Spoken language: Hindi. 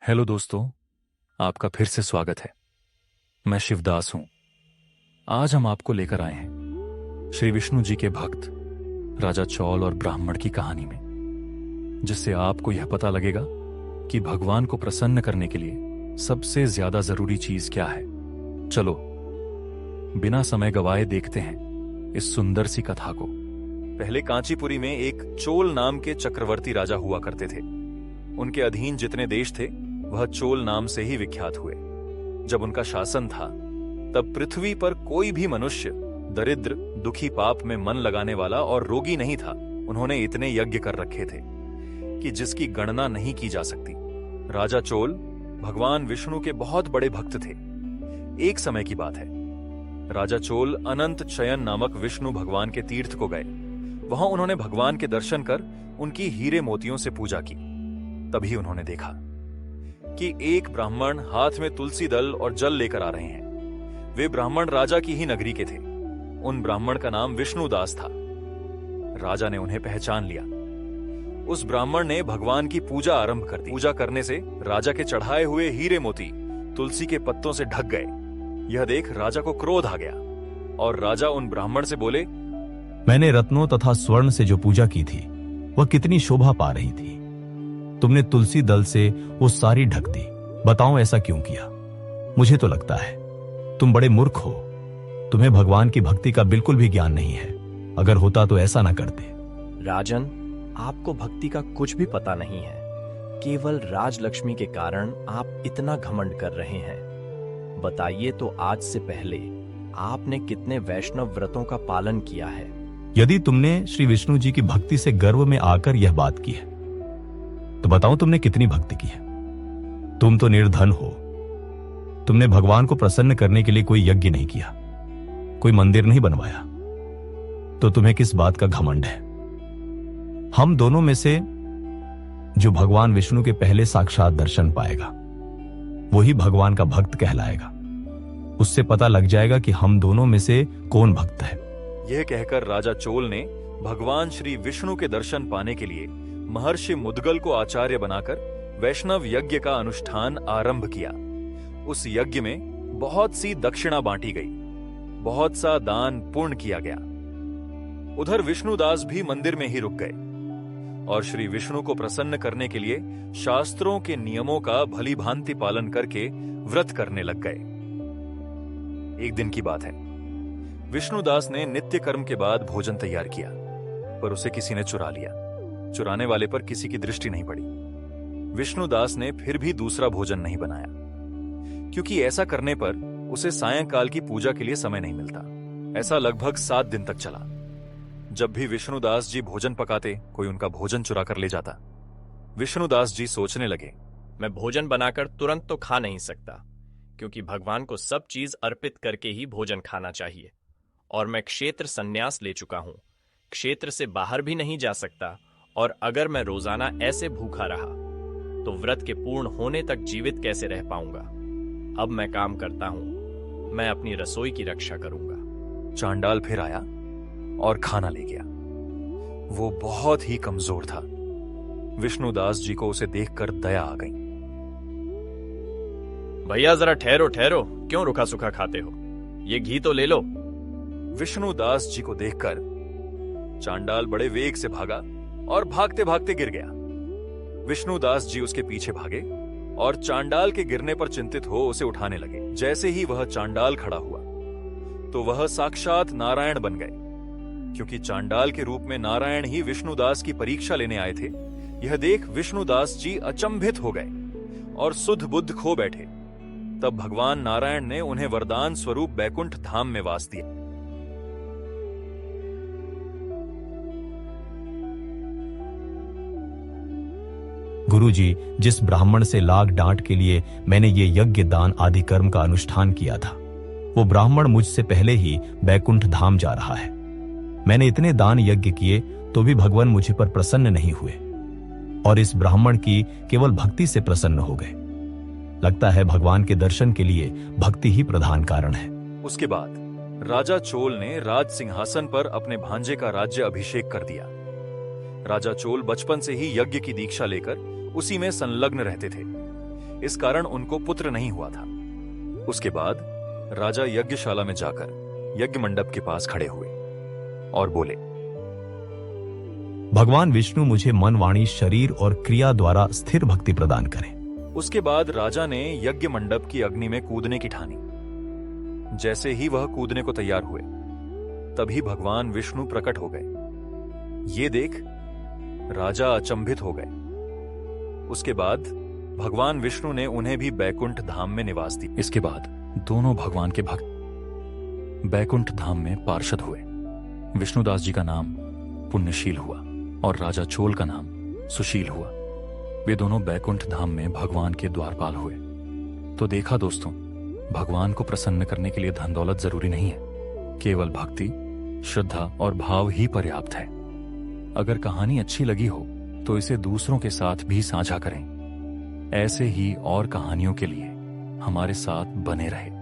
हेलो दोस्तों, आपका फिर से स्वागत है। मैं शिवदास हूं। आज हम आपको लेकर आए हैं श्री विष्णु जी के भक्त राजा चौल और ब्राह्मण की कहानी में, जिससे आपको यह पता लगेगा कि भगवान को प्रसन्न करने के लिए सबसे ज्यादा जरूरी चीज क्या है। चलो बिना समय गवाए देखते हैं इस सुंदर सी कथा को। पहले कांचीपुरी में एक चोल नाम के चक्रवर्ती राजा हुआ करते थे। उनके अधीन जितने देश थे वह चोल नाम से ही विख्यात हुए। जब उनका शासन था तब पृथ्वी पर कोई भी मनुष्य दरिद्र, दुखी, पाप में मन लगाने वाला और रोगी नहीं था। उन्होंने इतने यज्ञ कर रखे थे कि जिसकी गणना नहीं की जा सकती। राजा चोल भगवान विष्णु के बहुत बड़े भक्त थे। एक समय की बात है, राजा चोल अनंत शयन नामक विष्णु भगवान के तीर्थ को गए। वहां उन्होंने भगवान के दर्शन कर उनकी हीरे मोतियों से पूजा की। तभी उन्होंने देखा कि एक ब्राह्मण हाथ में तुलसी दल और जल लेकर आ रहे हैं। वे ब्राह्मण राजा की ही नगरी के थे। उन ब्राह्मण का नाम विष्णुदास था। राजा ने उन्हें पहचान लिया। उस ब्राह्मण ने भगवान की पूजा आरंभ कर दी। पूजा करने से राजा के चढ़ाए हुए हीरे मोती तुलसी के पत्तों से ढक गए। यह देख राजा को क्रोध आ गया और राजा उन ब्राह्मण से बोले, मैंने रत्नों तथा स्वर्ण से जो पूजा की थी वह कितनी शोभा पा रही थी। तुमने तुलसी दल से वो सारी ढक दी। बताओ ऐसा क्यों किया? मुझे तो लगता है तुम बड़े मूर्ख हो। तुम्हें भगवान की भक्ति का बिल्कुल भी ज्ञान नहीं है। अगर होता तो ऐसा ना करते। राजन, आपको भक्ति का कुछ भी पता नहीं है। केवल राजलक्ष्मी के कारण आप इतना घमंड कर रहे हैं। बताइए तो आज से पहले आपने कितने वैष्णव व्रतों का पालन किया है? यदि तुमने श्री विष्णु जी की भक्ति से गर्व में आकर यह बात की है तो बताओ तुमने कितनी भक्ति की है। तुम तो निर्धन हो। तुमने भगवान को प्रसन्न करने के लिए कोई यज्ञ नहीं किया, कोई मंदिर नहीं बनवाया, तो तुम्हें किस बात का घमंड है? हम दोनों में से जो भगवान विष्णु के पहले साक्षात दर्शन पाएगा वही भगवान का भक्त कहलाएगा। उससे पता लग जाएगा कि हम दोनों में से कौन भक्त है। यह कहकर राजा चोल ने भगवान श्री विष्णु के दर्शन पाने के लिए महर्षि मुद्गल को आचार्य बनाकर वैष्णव यज्ञ का अनुष्ठान आरंभ किया। उस यज्ञ में बहुत सी दक्षिणा बांटी गई, बहुत सा दान पूर्ण किया गया। उधर विष्णुदास भी मंदिर में ही रुक गए और श्री विष्णु को प्रसन्न करने के लिए शास्त्रों के नियमों का भली भांति पालन करके व्रत करने लग गए। एक दिन की बात है, विष्णुदास ने नित्य कर्म के बाद भोजन तैयार किया, पर उसे किसी ने चुरा लिया। चुराने वाले पर किसी की दृष्टि नहीं पड़ी। विष्णुदास ने फिर भी दूसरा भोजन नहीं बनाया, क्योंकि ऐसा करने पर उसे सायंकाल की पूजा के लिए समय नहीं मिलता। ऐसा लगभग 7 दिन तक चला। जब भी विष्णुदास जी भोजन पकाते, कोई उनका भोजन चुरा कर ले जाता। विष्णुदास जी सोचने लगे, मैं भोजन बनाकर तुरंत तो खा नहीं सकता, क्योंकि भगवान को सब चीज अर्पित करके ही भोजन खाना चाहिए। और मैं क्षेत्र संन्यास ले चुका हूं, क्षेत्र से बाहर भी नहीं जा सकता। और अगर मैं रोजाना ऐसे भूखा रहा तो व्रत के पूर्ण होने तक जीवित कैसे रह पाऊंगा? अब मैं काम करता हूं, मैं अपनी रसोई की रक्षा करूंगा। चांडाल फिर आया और खाना ले गया। वो बहुत ही कमजोर था। विष्णुदास जी को उसे देखकर दया आ गई। भैया जरा ठहरो ठहरो, क्यों रुखा सुखा खाते हो? ये घी तो ले लो। विष्णुदास जी को देखकर चांडाल बड़े वेग से भागा और भागते भागते गिर गया। विष्णुदास जी उसके पीछे भागे और चांडाल के गिरने पर चिंतित हो उसे उठाने लगे। जैसे ही वह चांडाल खड़ा हुआ तो वह साक्षात नारायण बन गए, क्योंकि चांडाल के रूप में नारायण ही विष्णुदास की परीक्षा लेने आए थे। यह देख विष्णुदास जी अचंभित हो गए और सुध बुद्ध खो बैठे। तब भगवान नारायण ने उन्हें वरदान स्वरूप बैकुंठ धाम में वास दिया। गुरुजी, जिस ब्राह्मण से लाग डांट के लिए मैंने ये यज्ञ, दान आदि कर्म का अनुष्ठान किया था, वो ब्राह्मण मुझसे पहले ही बैकुंठ धाम जा रहा है। मैंने इतने दान यज्ञ किए तो भी भगवान मुझे पर प्रसन्न नहीं हुए और इस ब्राह्मण की केवल भक्ति से प्रसन्न हो गए। लगता है भगवान के दर्शन के लिए भक्ति ही प्रधान कारण है। उसके बाद राजा चोल ने राज सिंहासन पर अपने भांजे का राज्य अभिषेक कर दिया। राजा चोल बचपन से ही यज्ञ की दीक्षा लेकर उसी में संलग्न रहते थे। इस कारण उनको पुत्र नहीं हुआ था। उसके बाद राजा यज्ञशाला में जाकर यज्ञ मंडप के पास खड़े हुए और बोले, भगवान विष्णु मुझे मन, वाणी, शरीर और क्रिया द्वारा स्थिर भक्ति प्रदान करें। उसके बाद राजा ने यज्ञ मंडप की अग्नि में कूदने की ठानी। जैसे ही वह कूदने को तैयार हुए, तभी भगवान विष्णु प्रकट हो गए। ये देख राजा अचंभित हो गए। उसके बाद भगवान विष्णु ने उन्हें भी बैकुंठ धाम में निवास दी। इसके बाद दोनों भगवान के भक्त बैकुंठ धाम में पार्षद हुए। विष्णुदास जी का नाम पुण्यशील हुआ और राजा चोल का नाम सुशील हुआ। वे दोनों बैकुंठ धाम में भगवान के द्वारपाल हुए। तो देखा दोस्तों, भगवान को प्रसन्न करने के लिए धन दौलत जरूरी नहीं है, केवल भक्ति, श्रद्धा और भाव ही पर्याप्त है। अगर कहानी अच्छी लगी हो तो इसे दूसरों के साथ भी साझा करें। ऐसे ही और कहानियों के लिए हमारे साथ बने रहें।